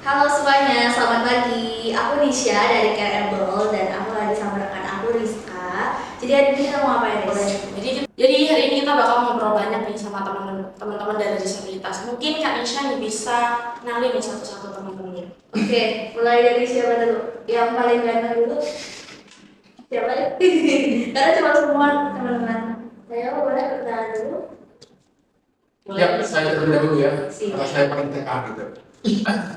Halo semuanya, selamat pagi. Aku Nisha dari Careable dan aku lagi sama rekan aku Rizka. Jadi hari ini kita mau ngapain, Riz? Jadi hari ini kita bakal ngobrol banyak nih sama teman-teman dari disabilitas. Mungkin Kak Nisha nih bisa kenalin nih satu-satu teman-temannya. Oke, mulai dari siapa dulu? Yang paling ganteng dulu? Siapa ya? Karena cuma semua teman-teman. Saya boleh perkenalan dulu? Ya, saya terlebih dahulu ya, Siap. karena saya paling tengah gitu.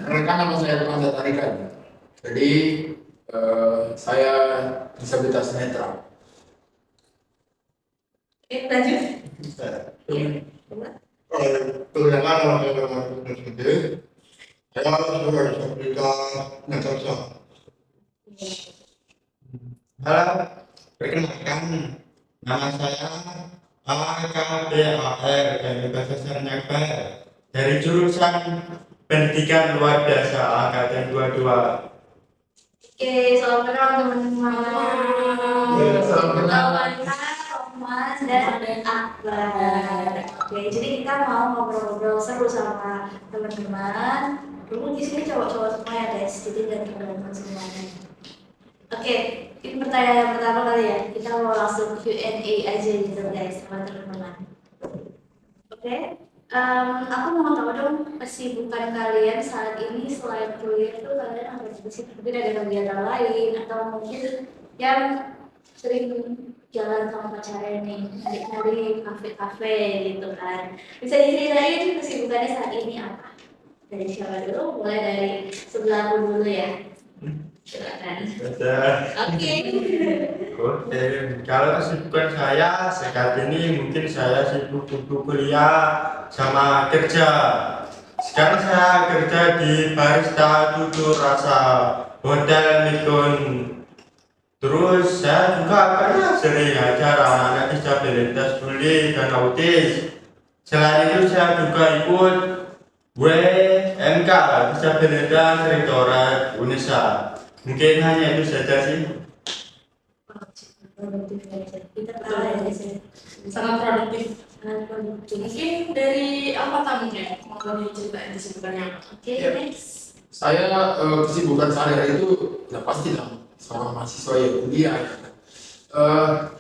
Rekan nama saya Reza Tarikan. Jadi saya disabilitas netra. Oke, lanjut. Kemudian nama saya Rahmat Sendiri, saya sebagai disabilitas netra. Halo, perkenalkan nama saya AKBAR dari bahasa Sarnyakbar dari jurusan Pendidikan Luar Biasa Angkatan 22. Oke, salam kenal teman-teman. Salam kenal. Thomas dan Akbar. Oke, jadi kita mau ngobrol-ngobrol seru sama teman-teman. Dulu di sini cowok-cowok semua ya guys, jadi ganteng-ganteng semuanya. Oke, ini pertanyaan yang pertama kali ya. Kita mau langsung Q&A aja gitu guys sama teman-teman. Oke, aku mau tahu dong kesibukan kalian saat ini selain kuliah itu kalian apa sih? Mungkin ada kegiatan lain atau mungkin yang sering jalan sama pacarnya nih, nyari kafe-kafe gitu kan. Bisa diceritain kesibukannya saat ini apa? Dari siapa dulu? Mulai dari sebelah aku dulu ya. Silakan. Oke. Oke, kalau kesibukan saya saat ini mungkin saya sibuk kuliah sama kerja. Sekarang saya kerja di barista tutur rasa Hotel Mikun. Terus saya juga pernah sering ajar anak-anak disabilitas tuli dan autis. Selain itu saya juga ikut WMK Disabilitas Rektorat UNESA. Mungkin hanya itu saja sih. Kita tahu ya guys ya. Sangat produktif. Sangat produktif. Mungkin dari apa tamunya? Mau diceritain kesibukannya apa? Oke, Ya. next. Saya kesibukan sehari-hari itu ya pasti lah seorang mahasiswa ya kuliah.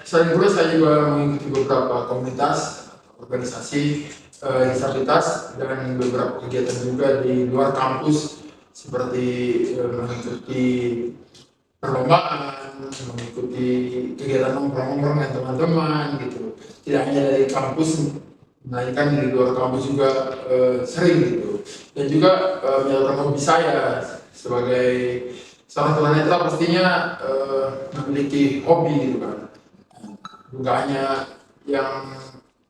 Selain kuliah saya juga mengikuti beberapa komunitas, organisasi disabilitas dan beberapa kegiatan juga di luar kampus seperti mengikuti perlombaan, mengikuti kegiatan nongkrong-nongkrong dengan teman-teman gitu. Tidak hanya dari kampus, melainkan di luar kampus juga sering gitu. Dan juga menyalurkan hobi saya sebagai seorang tunanetra pastinya memiliki hobi gitu kan. Bukan hanya yang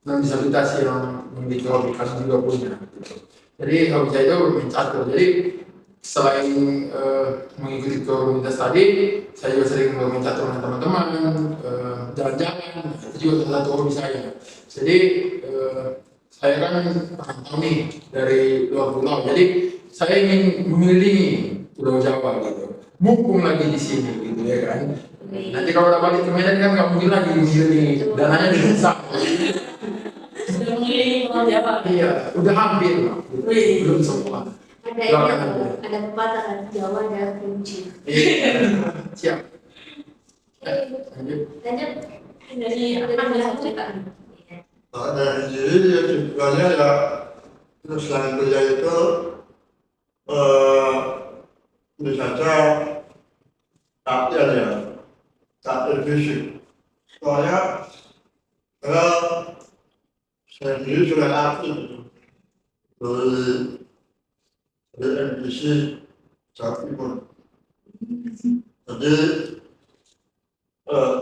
non disabilitas yang memiliki hobi, kami juga punya. Gitu. Jadi hobi saya itu bermain catur. Jadi selain mengikuti komunitas tadi, saya juga sering bermain catur dengan teman-teman, jalan-jalan, itu juga salah satu hobi saya. Jadi saya kan perantau nih dari luar pulau, jadi saya ingin mengelilingi Pulau Jawa gitu. Mumpung lagi di sini gitu ya kan. Nanti kalau udah balik ke Medan kan nggak mungkin lagi mengelilingi, dananya dirusak. Sudah mengelilingi Pulau Jawa. Iya, udah hampir lah. Wih. Belum semua. Ada Doakan ini aja. ada pepatah kan Jawa dan kunci. Iya, siap. Oke, Lanjut. lanjut. Dari apa bisa cerita? Dari diri ya kesibukannya ya terus selain kuliah itu eh bisa saja latihan ya, latihan fisik. Soalnya saya sendiri sudah aktif gitu. Dari NPC Jawa Timur. Jadi eh,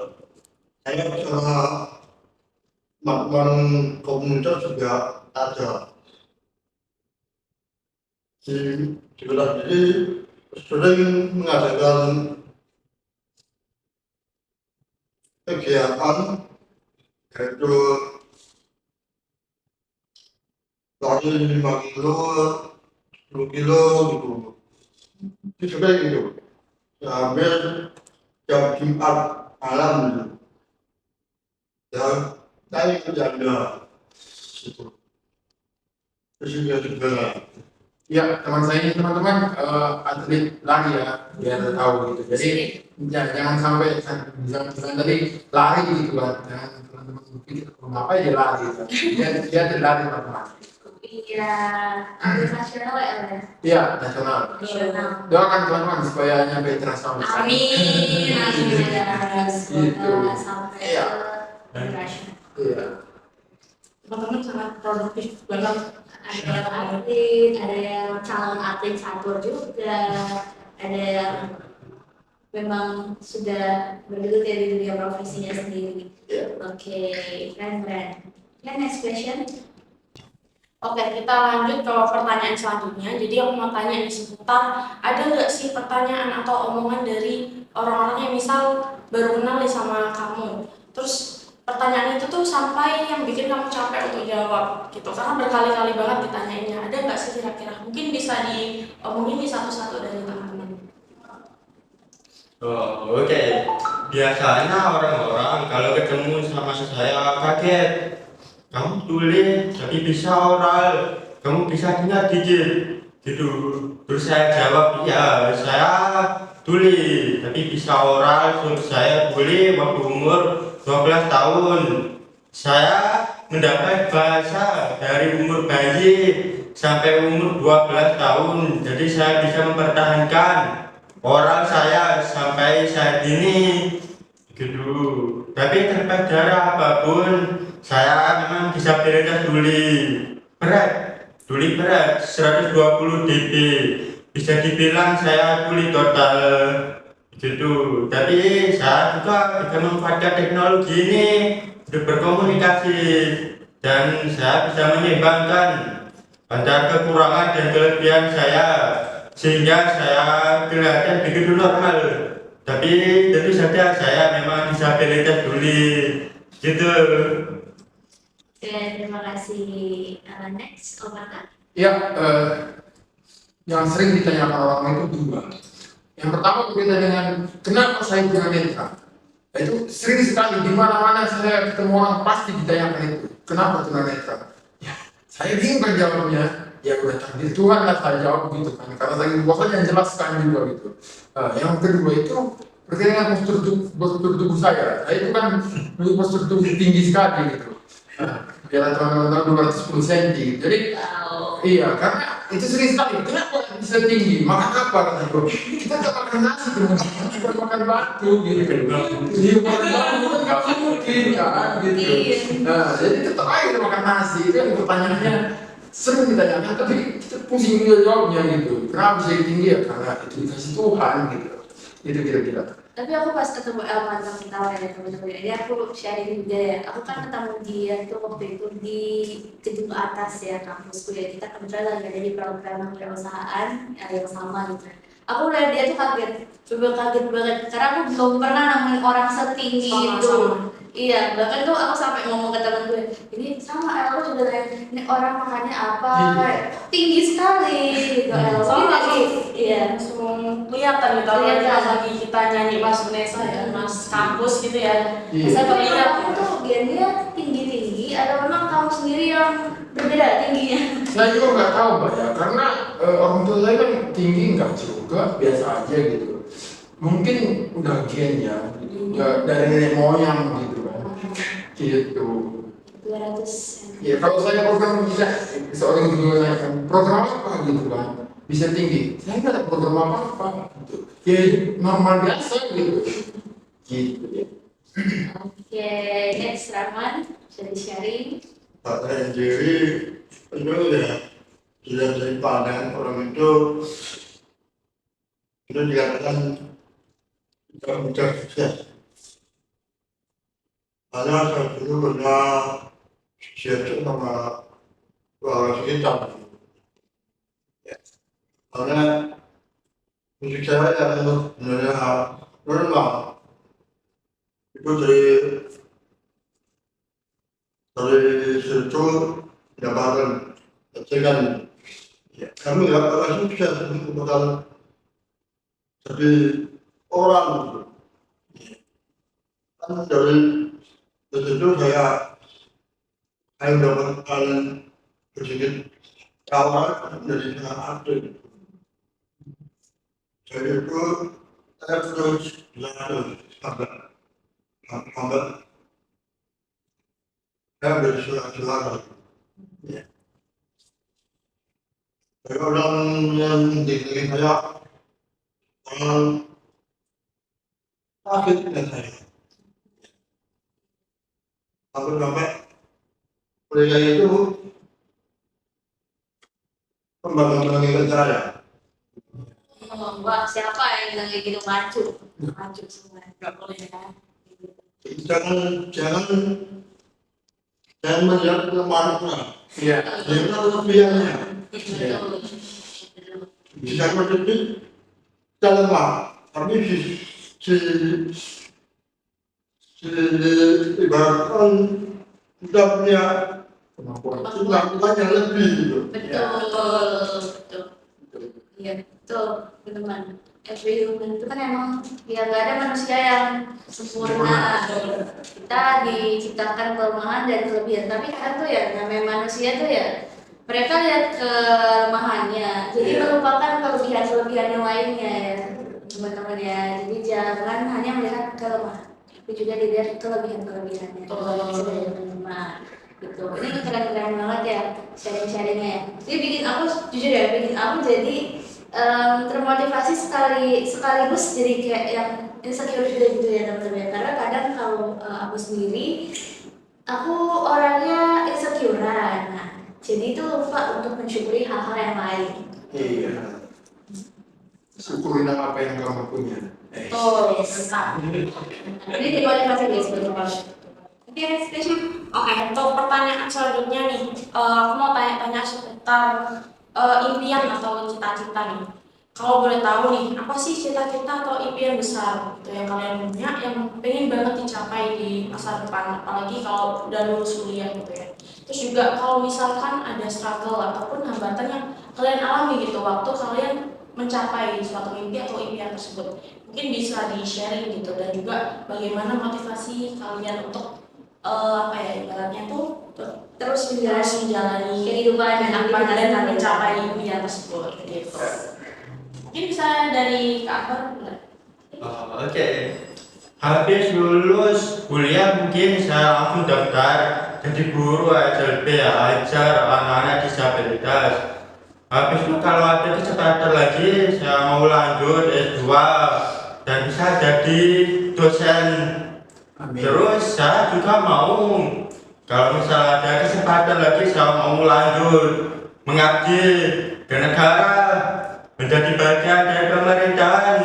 saya bersama teman-teman komunitas juga ada di wilayah ini sering mengadakan kegiatan yaitu lari 5 kilo, 10 kilo gitu. Itu juga gitu. Hampir jam Jumat malam gitu. Ya, saya ikut jaga gitu. Terus juga Ya, teman saya ini teman-teman atlet lari ya, biar tahu gitu. Jadi ya, jangan sampai jangan tadi lari gitu kan. Jangan teman-teman pikir apa ya dia lari gitu. Dia atlet lari teman-teman. Iya, atlet nasional ya, El, ya? Iya, nasional. Nasional. Doakan teman-teman supaya nyampe internasional. Amin. Amin. Gitu. Semoga sampai Iya. ke internasional. Iya. Teman-teman sangat produktif banget. Ada yang atlet, ada yang calon atlet catur juga, ada yang memang sudah bergelut ya di dunia profesinya sendiri. Iya. Oke, keren. Ya, next question. Oke, kita lanjut ke pertanyaan selanjutnya. Jadi aku mau tanya nih seputar, ada nggak sih pertanyaan atau omongan dari orang-orang yang misal baru kenal nih sama kamu, terus pertanyaan itu tuh sampai yang bikin kamu capek untuk jawab gitu, karena berkali-kali banget ditanyainnya. Ada nggak sih kira-kira? Mungkin bisa diomongin nih satu-satu dari teman-teman. Oh, oke. Biasanya orang-orang kalau ketemu sama saya kaget. Kamu tulis tapi bisa oral, kamu bisa dengar dikit gitu. Terus saya jawab, iya saya tulis tapi bisa oral. Terus saya boleh waktu umur 12 tahun. Saya mendapat bahasa dari umur bayi sampai umur 12 tahun. Jadi saya bisa mempertahankan oral saya sampai saat ini gitu. Tapi tanpa darah apapun, saya memang disabilitas tuli berat 120 dB. Bisa dibilang saya tuli total gitu. Tapi saya juga bisa memanfaatkan teknologi ini untuk berkomunikasi, dan saya bisa menyeimbangkan antara kekurangan dan kelebihan saya sehingga saya kelihatan begitu normal. Tapi tentu saja saya memang disabilitas tuli gitu. Oke, terima kasih. Next, Omar. Ya, yang sering ditanyakan orang itu dua. Yang pertama berbeda dengan kenapa saya tunanetra. Itu sering sekali di mana-mana saya ketemu orang pasti ditanyakan itu. Kenapa tunanetra? Ya, saya bingung kan jawabnya. Ya udah takdir Tuhan lah saya jawab gitu kan. Karena saya bosan yang jelaskan juga gitu. Yang kedua itu berkaitan dengan postur tubuh saya. Saya itu kan memiliki postur tubuh tinggi sekali gitu. Biar teman-teman tahu 210 cm. Jadi iya, karena itu sering sekali. Kenapa bisa tinggi? Makan apa kata bro? Kita nggak makan nasi teman, kita makan batu gitu. Iya makan batu kan nggak mungkin kan gitu. Nah, jadi tetap aja kita makan nasi. Itu yang pertanyaannya sering ditanyakan, tapi kita pusing juga jawabnya gitu. Kenapa bisa tinggi ya? Karena itu dikasih Tuhan gitu. Itu kira-kira. Tapi aku pas ketemu Elman sama tahu ya teman-teman, ini aku sharing juga ya. Aku kan ketemu dia tuh waktu itu di gedung atas ya kampusku ya. Kita kebetulan lagi ada di program perusahaan yang sama gitu. Aku lihat dia tuh kaget, coba kaget banget karena aku belum pernah nemuin orang setinggi itu. Sama-sama. Iya, bahkan tuh aku sampai ngomong ke temen gue, ini sama El juga tanya, ini orang makannya apa? Tinggi sekali gitu El. Sama Lagi, iya. langsung kelihatan gitu. Apalagi pas lagi kita nyanyi Mas Vanessa ya, Mas kampus gitu ya. Iya. Saya Tapi terlihat kamu tuh dia tinggi-tinggi atau memang kamu sendiri yang berbeda tingginya? Saya juga nggak tahu mbak ya, karena orang tua saya kan tinggi nggak juga, biasa aja gitu. Mungkin udah gen ya, gitu. Udah dari nenek moyang gitu kan, gitu. 200. Ya kalau saya program bisa, seorang juga nanyakan program apa gitu kan, bisa tinggi. Saya nggak ada program apa gitu. Ya normal biasa gitu, gitu ya. Oke, next Rahman, bisa di-sharing. Pak saya sendiri itu ya sudah dari pandangan orang itu dikatakan tidak mudah sukses. Karena saya dulu pernah diajak sama orang sekitar. Ya. Karena musik saya yang sebenarnya normal itu dari situ dapatkan dengan ya, kami nggak pernah sukses untuk bakal jadi orang gitu. Kan dari situ saya mendapatkan sedikit awal menjadi sangat aktif. Jadi itu saya terus belajar sampai saya bersuara-suara. Ya. Jadi orang yang dikelilingi saya orang sakit dengan saya. Sampai mereka itu membangga-banggakan saya. Wah, siapa yang bilang kayak gitu maju? Maju semua. Nggak boleh ya. Jangan melihat kelemahannya, Iya. lihat kelebihannya. Betul. Bisa menjadi kita lemah, tapi si ibaratkan kita punya kemampuan yang lebih gitu. Betul. Iya, betul, teman. Every human itu kan emang ya nggak ada manusia yang sempurna. Kita diciptakan kelemahan dan kelebihan. Tapi kan tuh ya namanya manusia tuh ya mereka lihat kelemahannya, jadi melupakan kelebihan-kelebihan yang lainnya ya, teman-teman ya. Jadi jangan hanya melihat kelemahan, tapi juga dilihat kelebihan-kelebihannya. Sebagai teman-teman. Gitu. Ini keren-keren banget ya sharing-sharingnya ya. Jadi bikin aku jujur ya, bikin aku jadi termotivasi sekaligus jadi kayak yang insecure juga gitu ya teman-teman. Karena kadang kalau aku sendiri, aku orangnya insecurean. Nah, jadi itu lupa untuk mensyukuri hal-hal yang lain. Iya. Syukurin apa yang kamu punya. Oh, besar. Ini dimotivasi guys, betul. Oke, next question. Oke, untuk pertanyaan selanjutnya nih, aku mau tanya-tanya seputar impian atau cita-cita nih. Kalau boleh tahu nih, apa sih cita-cita atau impian besar gitu yang kalian punya yang pengen banget dicapai di masa depan, apalagi kalau udah lulus kuliah gitu ya. Terus juga kalau misalkan ada struggle ataupun hambatan yang kalian alami gitu waktu kalian mencapai suatu mimpi atau impian tersebut, mungkin bisa di-sharing gitu, dan juga bagaimana motivasi kalian untuk apa ya ibaratnya tuh Terus menjalani kehidupan dan aktivitas dan kalian. mencapai impian tersebut gitu. Mungkin bisa dari Kak Akbar. Oke. Habis lulus kuliah mungkin saya langsung daftar jadi guru SLP ya, ajar anak-anak disabilitas. Habis itu kalau ada kesempatan lagi saya mau lanjut S2 dan bisa jadi dosen. Amin. Terus saya juga mau kalau misalnya ada kesempatan lagi saya mau lanjut mengabdi ke negara, menjadi bagian dari pemerintahan,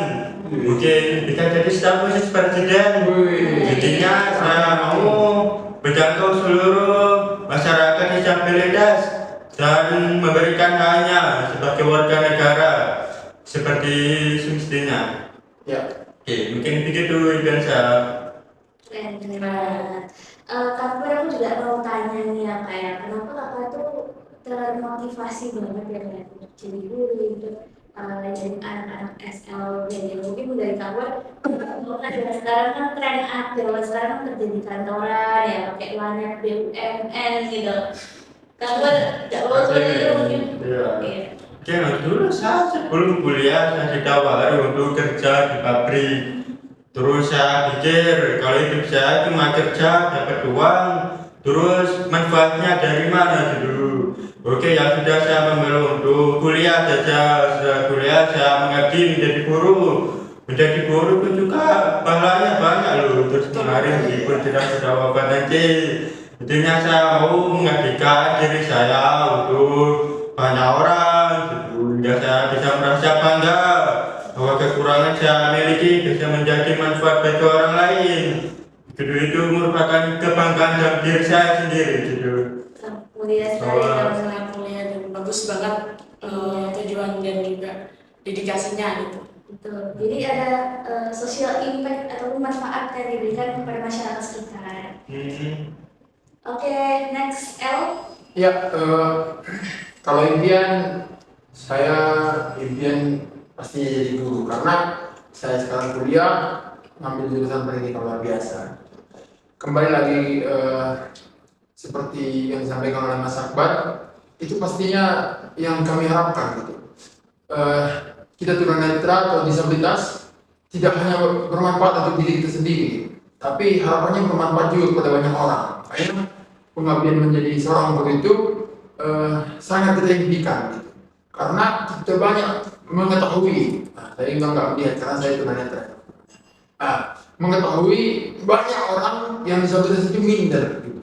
mungkin bisa jadi staf khusus presiden. Intinya saya mau menjangkau seluruh masyarakat disabilitas dan memberikan haknya sebagai warga negara seperti semestinya. Ya. Oke, mungkin begitu impian saya. Keren banget. Kak Akbar, aku juga mau tanya nih ya kayak kenapa kakak tuh termotivasi banget ya kayak untuk jadi guru gitu, jadi anak-anak SL jadi mungkin dari Kak Akbar kan ya sekarang kan tren zaman sekarang kan kerja di kantoran ya pakai UMR BUMN gitu. Kak Akbar tidak mau seperti itu mungkin. Iya. Oke. Oke, dulu saya sebelum kuliah saya ditawari untuk kerja di pabrik. Terus saya pikir kalau hidup saya cuma kerja dapat uang, terus manfaatnya dari mana dulu? Oke, ya sudah saya memilih untuk kuliah saja. Setelah kuliah saya mengabdi menjadi guru. Menjadi guru itu juga pahalanya banyak loh. Terus kemarin meskipun sudah wafat nanti, intinya saya mau mengabdikan diri saya untuk banyak orang, gitu. Hingga saya bisa merasa bangga bahwa kekurangan saya miliki bisa menjadi manfaat bagi orang lain. Gitu, itu merupakan kebanggaan dalam diri saya sendiri. Gitu. Mulia sekali teman-teman. Sangat mulia dan bagus banget tujuan dan juga dedikasinya gitu. Betul. Jadi ada social impact atau manfaat yang diberikan kepada masyarakat sekitar. Oke, next L. Ya, kalau impian saya pasti jadi guru karena saya sekarang kuliah ngambil jurusan pendidikan luar biasa. Kembali lagi seperti yang disampaikan oleh Mas Akbar, itu pastinya yang kami harapkan gitu. Kita tunanetra atau disabilitas tidak hanya bermanfaat untuk diri kita sendiri, tapi harapannya bermanfaat juga kepada banyak orang. Makanya pengabdian menjadi seorang guru itu sangat kita impikan gitu. Karena kita banyak mengetahui, saya nggak melihat karena saya tunanetra. Mengetahui banyak orang yang disabilitas itu minder gitu.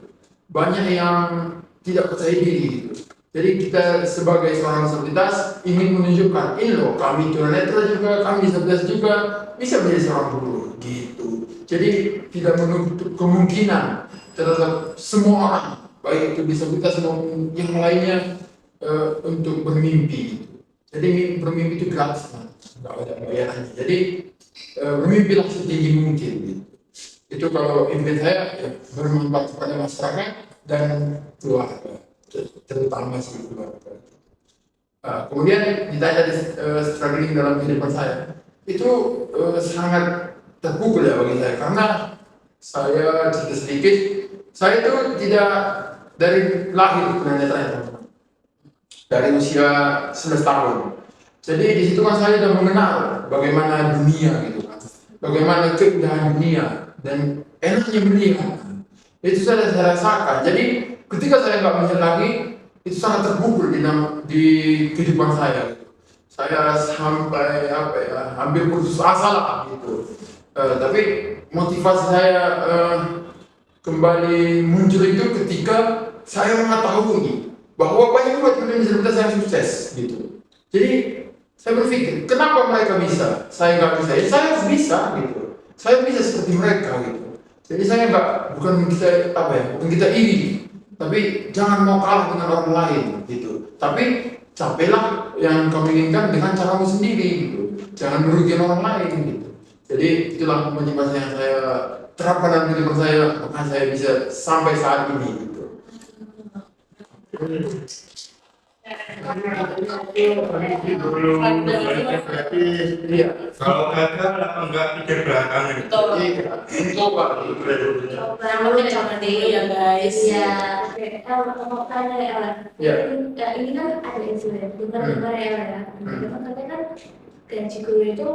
Banyak yang tidak percaya diri gitu. Jadi kita sebagai seorang disabilitas ingin menunjukkan, ini loh kami tunanetra juga, kami disabilitas juga bisa menjadi seorang guru gitu. Jadi tidak menutup kemungkinan terhadap semua orang, baik itu disabilitas maupun yang lainnya untuk bermimpi gitu. Jadi bermimpi itu gratis, nggak ada bayarannya. Jadi bermimpilah setinggi mungkin gitu. Itu kalau impian saya ya, bermanfaat kepada masyarakat dan keluarga, terutama sih keluarga. Kemudian ditanya struggling dalam kehidupan saya, itu sangat terpukul ya bagi saya karena saya cerita sedikit, saya itu tidak dari lahir tunanetra ya teman-teman, dari usia 11 tahun. Jadi di situ kan saya sudah mengenal bagaimana dunia gitu kan, bagaimana keindahan dunia dan enaknya dunia. Itu saya rasakan. Jadi ketika saya nggak melihat lagi, itu sangat terpukul di kehidupan saya. Saya sampai hampir putus asa lah gitu. Tapi motivasi saya kembali muncul itu ketika saya mengetahui bahwa banyak juga teman disabilitas yang sukses gitu. Jadi saya berpikir, kenapa mereka bisa? Saya nggak bisa. Ya, saya harus bisa gitu. Saya bisa seperti mereka gitu. Jadi saya bukan kita iri, tapi jangan mau kalah dengan orang lain gitu. Tapi capailah yang kamu inginkan dengan caramu sendiri gitu. Jangan merugikan orang lain gitu. Jadi itulah motivasi yang saya terapkan dalam kehidupan saya, maka saya bisa sampai saat ini gitu. Berarti Iya. kalau gagal apa enggak pikir belakang itu. Betul. Iya. Mencoba. Yang penting coba dulu ya guys. Iya, oke. Mau tanya ya, Ella. Iya. Ini kan ada insiden, dengar ya, Ella ya. Dengar katanya kan gaji guru itu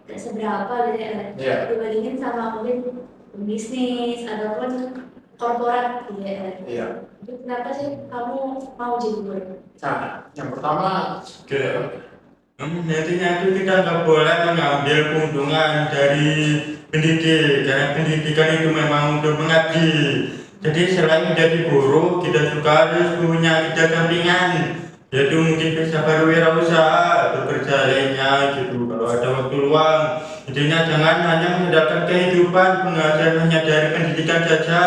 gak seberapa gitu ya, Ella. Iya. Dibandingin sama mungkin bisnis ataupun korporat gitu ya, Ella. Iya. Itu kenapa sih kamu mau jadi guru? Nah, yang pertama, Intinya itu kita nggak boleh mengambil keuntungan dari pendidik, karena pendidikan itu memang untuk mengabdi. Jadi selain menjadi guru, kita juga harus punya kerja sampingan, yaitu mungkin bisa berwirausaha atau kerja lainnya gitu. Kalau ada waktu luang, intinya jangan hanya mengandalkan kehidupan penghasilan hanya dari pendidikan saja,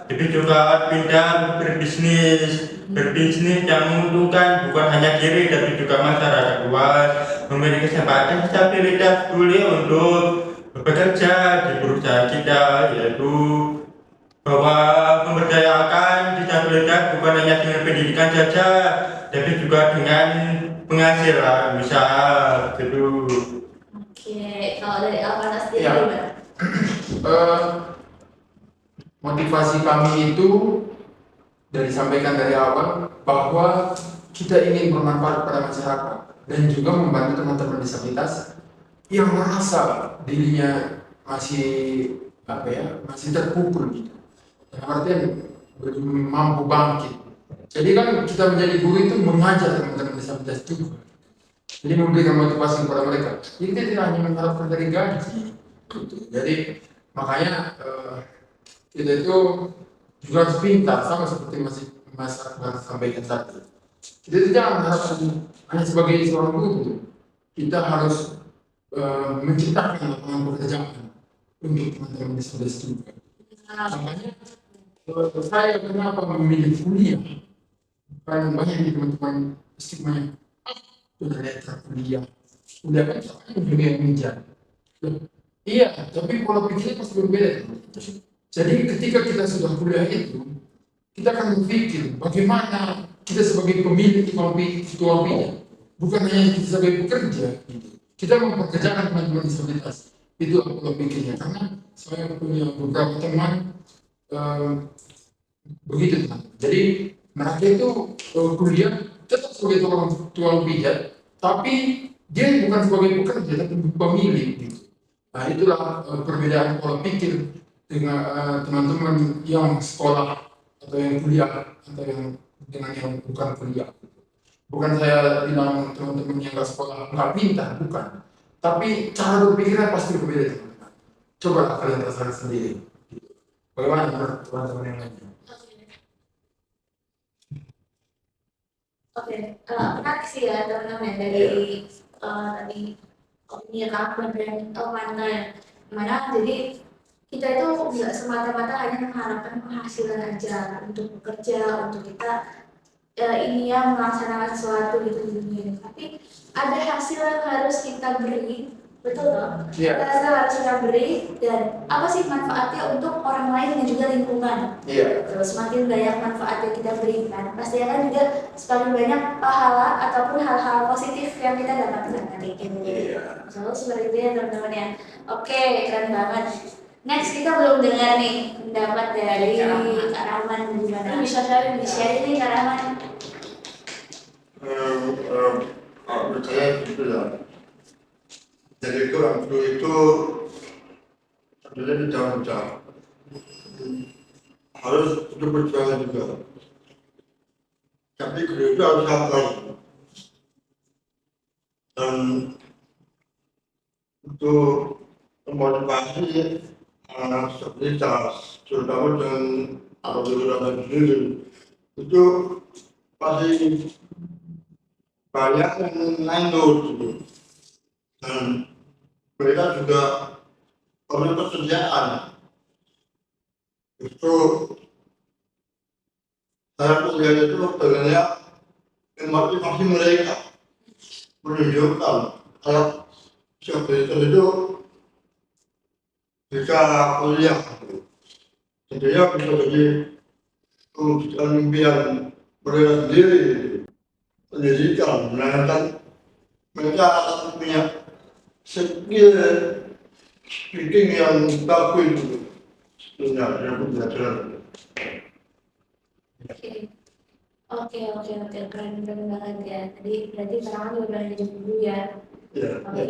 tapi juga pindah berbisnis yang menguntungkan bukan hanya diri tapi juga masyarakat luas, memberi kesempatan stabilitas boleh untuk bekerja di perusahaan kita, yaitu bahwa memberdayakan disabilitas bukan hanya dengan pendidikan saja tapi juga dengan penghasilan usaha gitu. Oke, kalau dari Alvana sendiri Iya. gimana? motivasi kami itu disampaikan dari awal bahwa kita ingin bermanfaat kepada masyarakat dan juga membantu teman-teman disabilitas yang merasa dirinya masih terpukul gitu. Artinya belum mampu bangkit. Jadi kan kita menjadi guru itu mengajar teman-teman disabilitas juga. Jadi memberikan motivasi kepada mereka. Jadi kita tidak hanya mengharapkan dari gaji. Gitu. Jadi makanya kita itu juga harus pintar, sama seperti Mas Akbar sampaikan tadi. Kita itu jangan mengharapkan hanya sebagai seorang guru. Kita harus menciptakan lapangan pekerjaan untuk teman-teman disabilitas juga. Makanya saya kenapa memilih kuliah? Kan banyak di teman-teman stigmanya, udah netra kuliah, udah kan juga yang mengejar. Iya, tapi pola pikirnya pasti berbeda. Jadi ketika kita sudah kuliah itu, kita akan berpikir bagaimana kita sebagai pemilik ketua bidang, bukan hanya kita sebagai pekerja. Gitu. Kita mempekerjakan teman-teman disabilitas. Itu pola pikirnya. Karena saya punya beberapa teman begitu teman. Jadi mereka itu kuliah tetap sebagai tukang pijat, tapi dia bukan sebagai pekerja tapi pemilik gitu. Nah itulah perbedaan pola pikir dengan teman-teman yang sekolah atau yang kuliah atau yang dengan yang bukan kuliah. Bukan saya bilang teman-teman yang nggak sekolah nggak pintar, bukan. Tapi cara berpikirnya pasti berbeda teman-teman. Coba kalian rasakan sendiri. Bagaimana menurut teman-teman yang lainnya? Oke, menarik sih ya teman-teman dari tadi opini kamu dan mana mana jadi kita itu nggak semata-mata hanya mengharapkan penghasilan aja untuk bekerja untuk kita ini yang melaksanakan sesuatu gitu di dunia ini. Tapi ada hasil yang harus kita beri, betul dong? Iya. Ada hasil yang harus kita beri dan apa sih manfaatnya untuk orang lain dan juga lingkungan. Iya. Terus semakin banyak manfaat yang kita berikan, pasti akan juga semakin banyak pahala ataupun hal-hal positif yang kita dapatkan nanti. Iya. Selalu seperti itu ya teman-teman ya. Oke, keren banget. Next kita belum dengar nih pendapat dari Kak Rahman gimana? Bisa sharing, Bisa nih Kak Rahman. Menurut saya gitu ya. Jadi itu orang tua itu sebenarnya bertanggung harus untuk berjuang juga. Tapi guru itu harus sabar dan untuk memotivasi anak seperti tas, terutama dengan alur sendiri itu pasti banyak yang nganggur gitu. Dan mereka juga perlu persediaan. Itu saya kuliah itu sebenarnya memotivasi mereka menunjukkan kalau seperti itu bisa kuliah. Tentunya bisa jadi mewujudkan impian mereka sendiri. Pendidikan, menanyakan mereka akan punya skill speaking yang bagus itu sebenarnya pembelajaran. Oke, keren banget ya. Tadi berarti sekarang juga udah jadi dulu ya. Ya, Oke.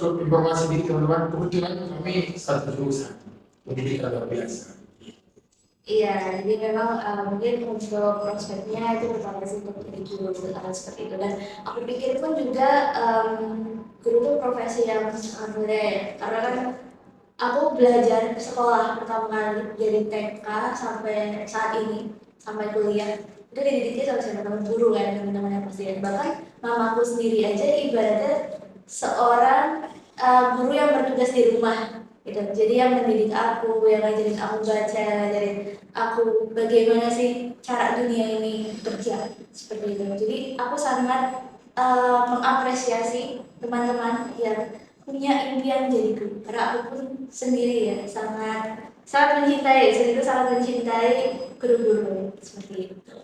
Informasi dikit teman-teman, kebetulan kami satu jurusan pendidikan luar biasa. Iya, jadi memang mungkin untuk prospeknya itu berpotensi untuk jadi guru seperti itu dan aku pikir pun juga guru itu profesi yang mulia ya, karena kan aku belajar sekolah pertama kali dari TK sampai saat ini sampai kuliah itu dididiknya sama teman guru kan teman-teman yang pasti bahkan mamaku sendiri aja ibaratnya seorang guru yang bertugas di rumah gitu. Jadi yang mendidik aku, yang ngajarin aku baca, ngajarin aku bagaimana sih cara dunia ini kerja seperti itu. Jadi aku sangat mengapresiasi teman-teman yang punya impian jadi guru. Karena aku pun sendiri ya sangat mencintai, sendiri sangat mencintai guru-guru seperti itu.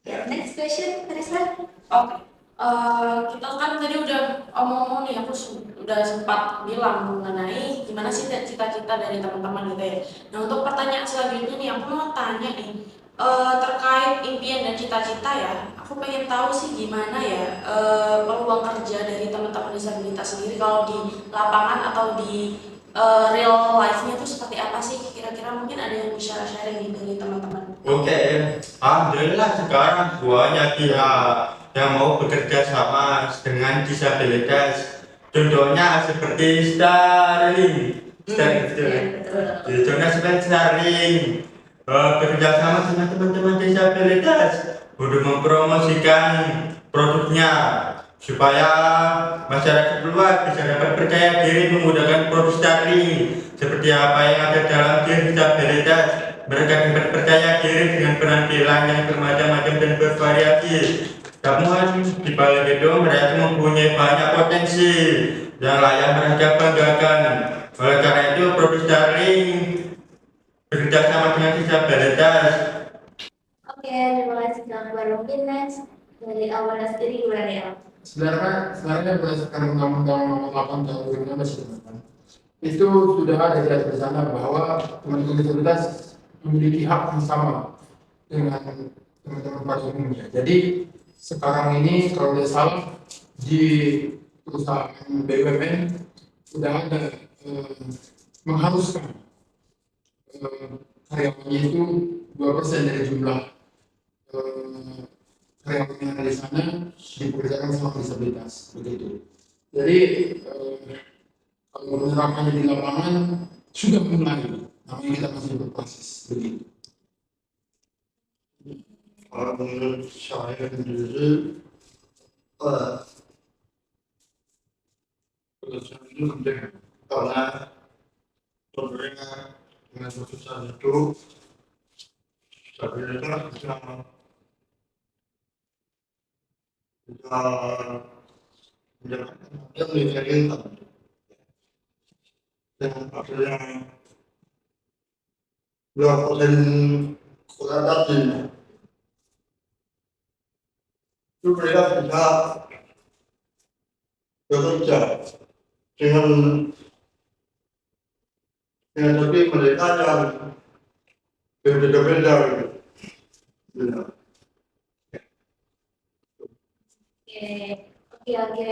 Ya, next question, Karisma. Oke. Kita kan tadi udah omong-omong nih, aku udah sempat bilang mengenai gimana sih cita-cita dari teman-teman gitu ya. Nah untuk pertanyaan selanjutnya nih, aku mau tanya nih terkait impian dan cita-cita ya. Aku pengen tahu sih gimana ya peluang kerja dari teman-teman disabilitas sendiri kalau di lapangan atau di real life-nya tuh seperti apa sih? Kira-kira mungkin ada yang bisa sharing nih dari teman-teman. Oke, alhamdulillah sekarang banyak pihak yang mau bekerja sama dengan disabilitas. Contohnya seperti Starling. Contohnya seperti Starling bekerja sama dengan teman-teman disabilitas untuk mempromosikan produknya supaya masyarakat luas bisa dapat percaya diri menggunakan produk Starling seperti apa yang ada dalam diri disabilitas. Mereka dapat percaya diri dengan penampilan yang bermacam-macam dan bervariasi. Namun di balik itu mereka mempunyai banyak potensi yang layak mereka banggakan. Oleh karena itu produk Starling bekerja sama dengan disabilitas. Oke, terima kasih Kak Akbar. Mungkin next dari awalnya sendiri gimana ya? Sebenarnya berdasarkan Undang-Undang Nomor 8 Tahun 2016 teman-teman, itu sudah ada di sana bahwa teman-teman disabilitas memiliki hak yang sama dengan teman-teman pada umumnya. Jadi sekarang ini kalau tidak salah di perusahaan BUMN sudah ada mengharuskan karyawannya itu 2% dari jumlah karyawan yang ada di sana dipekerjakan sama disabilitas begitu. Jadi kalau menerapkannya di lapangan sudah mulai, namun kita masih berproses begitu. Kalau menurut saya sendiri, pekerjaan itu penting karena sebenarnya dengan pekerjaan itu stabilitas bisa mendapatkan yang lebih income dan ada yang 2% kurang tadi itu mereka bisa bekerja dengan tapi mereka yang berbeda-beda gitu. Ya. Oke,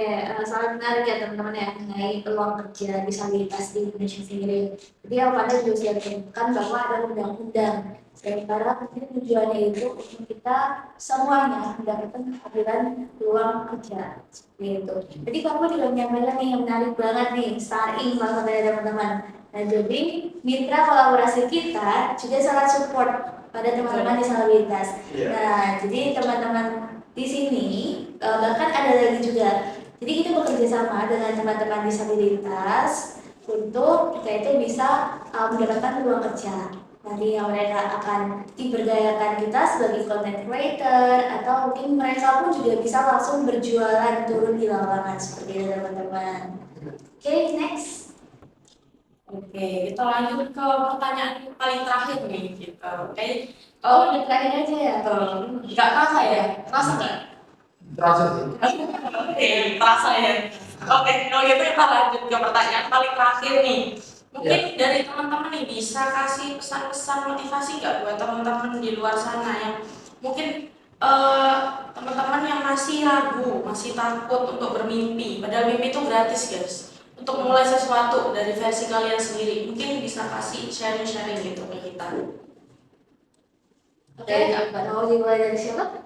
sangat menarik ya teman-teman ya mengenai peluang kerja disabilitas di Indonesia sendiri. Jadi yang pada juga sudah ditemukan bahwa ada undang-undang sementara mungkin tujuannya itu untuk kita semuanya mendapatkan keadilan peluang kerja seperti itu. Jadi kamu juga menyampaikan nih yang menarik banget nih, starting banget ya teman-teman. Nah jadi mitra kolaborasi kita juga sangat support pada teman-teman disabilitas. Nah jadi teman-teman di sini bahkan ada lagi juga. Jadi kita bekerja sama dengan teman-teman disabilitas untuk kita itu bisa mendapatkan peluang kerja. Nanti yang mereka akan diberdayakan kita sebagai content creator atau mungkin mereka pun juga bisa langsung berjualan turun di lapangan seperti itu teman-teman. Oke, next. Oke, kita lanjut ke pertanyaan paling terakhir nih kita. Oke. Oh, udah terakhir aja ya? Nggak terasa ya? Terasa nggak? Terasa sih. Oke, terasa ya. Oke, kalau gitu kita lanjut ke pertanyaan paling terakhir nih. Mungkin dari teman-teman nih bisa kasih pesan-pesan motivasi nggak buat teman-teman di luar sana yang mungkin teman-teman yang masih ragu, masih takut untuk bermimpi. Padahal mimpi itu gratis guys. Untuk memulai sesuatu dari versi kalian sendiri, mungkin bisa kasih sharing-sharing gitu ke kita. Oke, mau dimulai dari siapa?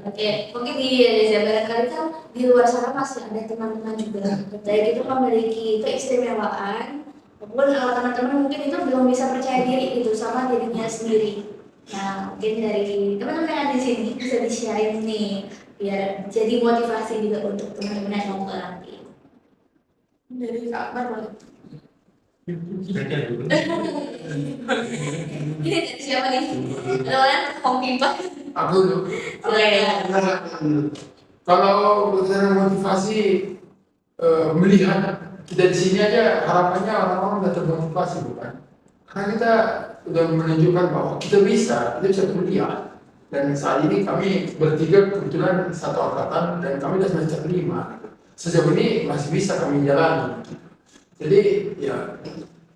Oke, mungkin iya ya, barangkali kan di luar sana masih ada teman-teman juga baik itu memiliki keistimewaan maupun teman-teman mungkin itu belum bisa percaya diri gitu sama dirinya sendiri. Nah, mungkin dari teman-teman yang di sini bisa di-sharing nih biar jadi motivasi juga untuk teman-teman yang mau nanti. Dari Kak Akbar. Ini dari siapa nih? Ada Hong Pipa. Aku dulu. Oke. Kalau berdasarkan motivasi melihat kita di sini aja harapannya orang-orang udah termotivasi bukan? Karena kita udah menunjukkan bahwa kita bisa kuliah. Dan saat ini kami bertiga kebetulan satu angkatan dan kami udah semester 5. Sejauh ini masih bisa kami jalani. Jadi ya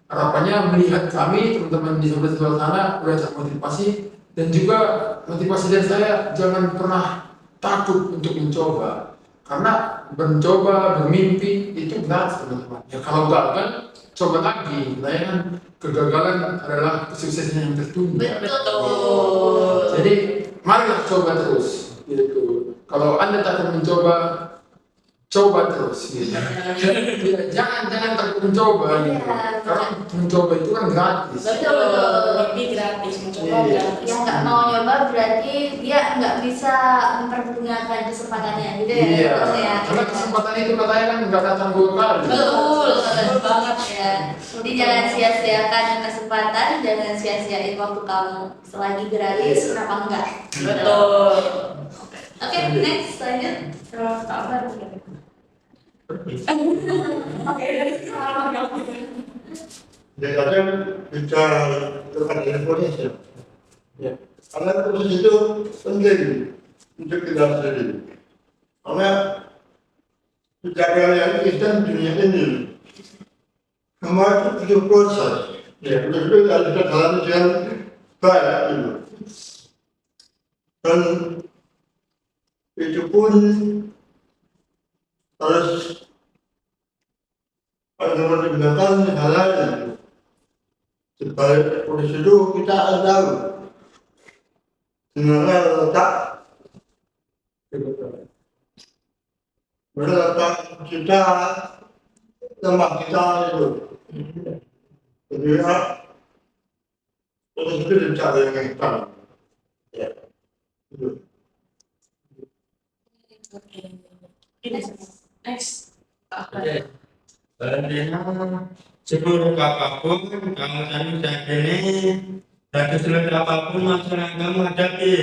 harapannya melihat kami teman-teman di sebelah sana udah termotivasi dan juga motivasi dari saya jangan pernah takut untuk mencoba karena mencoba bermimpi itu benar teman-teman. Ya kalau gagal coba lagi, layanan kegagalan adalah kesuksesan yang tertunda. Betul. Jadi marilah coba terus gitu. Kalau Anda takut mencoba coba terus gitu. jangan takut mencoba gitu. Karena mencoba itu kan gratis. Betul. Lebih gratis, mencoba Iya. gratis. Yang nggak mau nyoba berarti dia nggak bisa mempergunakan kesempatannya gitu ya. Iya. Betul ya. Karena kesempatan itu katanya kan nggak datang 2 kali. Betul banget ya. Jadi jangan sia-siakan kesempatan, jangan sia-siain waktu kamu. Selagi gratis, kenapa enggak? Betul. Oke, next lanjut. Terus Kak Akbar. Oke, Ya kadang bicara tentang Indonesia. Ya. Karena proses itu penting untuk kita sendiri. Karena sejak kalian kita dunia ini semua itu butuh proses. Ya, itu ada dalam yang baik itu. Dan itu pun harus ada menggunakan hal itu. Sebalik proses itu kita akan tahu sebenarnya letak kita tempat kita itu. Jadi ya, proses itu dicari yang hitam. Ya. Itu. Next. Oke. Intinya seburuk apapun kamu tadi saat ini dan kesulitan apapun masalah yang kamu hadapi,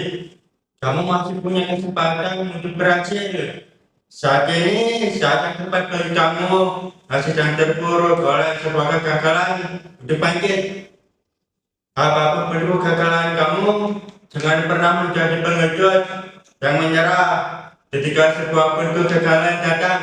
kamu masih punya kesempatan untuk berhasil. Saat ini saat yang tepat bagi kamu sedang terpuruk oleh sebuah kegagalan untuk bangkit. Apapun bentuk kegagalan kamu, jangan pernah menjadi pengecut yang menyerah ketika sebuah bentuk kegagalan datang.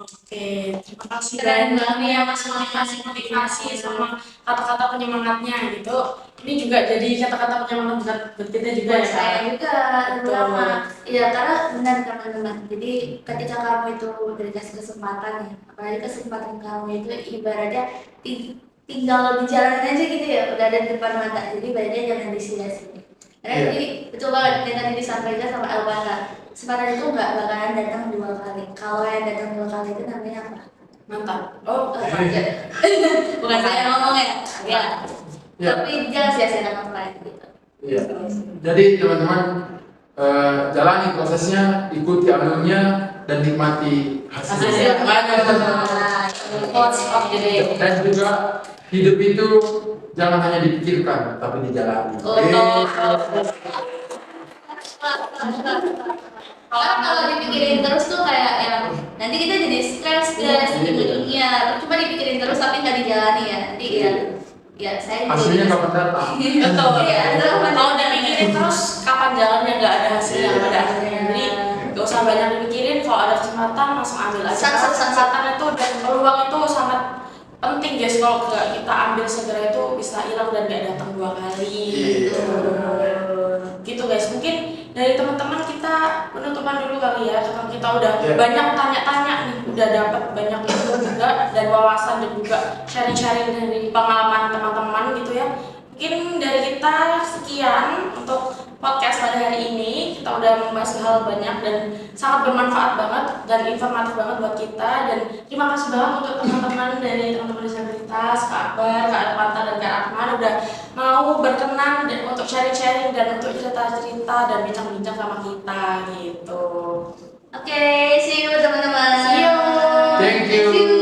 Oke, terima kasih Keren banyak nih ya banget. Mas motivasi sama kata-kata penyemangatnya gitu. Ini juga jadi kata-kata penyemangat buat kita juga ya. Saya juga Betul. terutama ya karena benar teman-teman, jadi ketika kamu itu dikasih kesempatan ya, apalagi kesempatan kamu itu ibaratnya tinggal dijalanin aja gitu ya, udah ada di depan mata, jadi baiknya jangan disia-siain. Karena Iya. jadi betul banget yang tadi disampaikan sama Elvana, kesempatan itu nggak bakalan datang 2 kali. Kalau yang datang 2 kali itu namanya apa? Mantap. Oh, Bukan saya ngomong ya, ya. Ya. Tapi jangan sia-siakan orang lain gitu. Iya. Jadi teman-teman jalani prosesnya, ikuti alurnya dan nikmati hasilnya. Quotes of the day. Dan juga hidup itu jangan hanya dipikirkan tapi dijalani. Karena kalau dipikirin terus tuh kayak yang nanti kita jadi stres ujung-ujungnya cuma dipikirin terus tapi nggak dijalani ya, nanti ya saya juga Hasilnya gitu. kapan datang? Betul. Iya, Kalau udah mikirin terus kapan jalannya nggak ada hasilnya Iya. pada akhirnya. Jadi nggak usah banyak dipikirin. Kalau ada kesempatan langsung ambil aja. Karena kesempatan itu dan peluang itu sangat penting guys. Kalau nggak kita ambil segera itu bisa hilang dan nggak datang 2 kali. Iya. Gitu guys. Mungkin dari teman-teman kita penutupan dulu kali ya. Karena kita udah Iya. banyak tanya-tanya nih, udah dapat banyak info juga dan wawasan dan juga sharing-sharing dari pengalaman teman-teman gitu ya. Mungkin dari kita sekian untuk podcast pada hari ini. Kita udah membahas hal banyak dan sangat bermanfaat banget dan informatif banget buat kita. Dan terima kasih banget untuk teman-teman dari teman-teman disabilitas, Kak Akbar, Kak Alpanta, dan Kak Rahman udah mau berkenan dan untuk sharing-sharing dan untuk cerita-cerita dan bincang-bincang sama kita gitu. Oke, see you teman-teman. See you. Thank you. See you.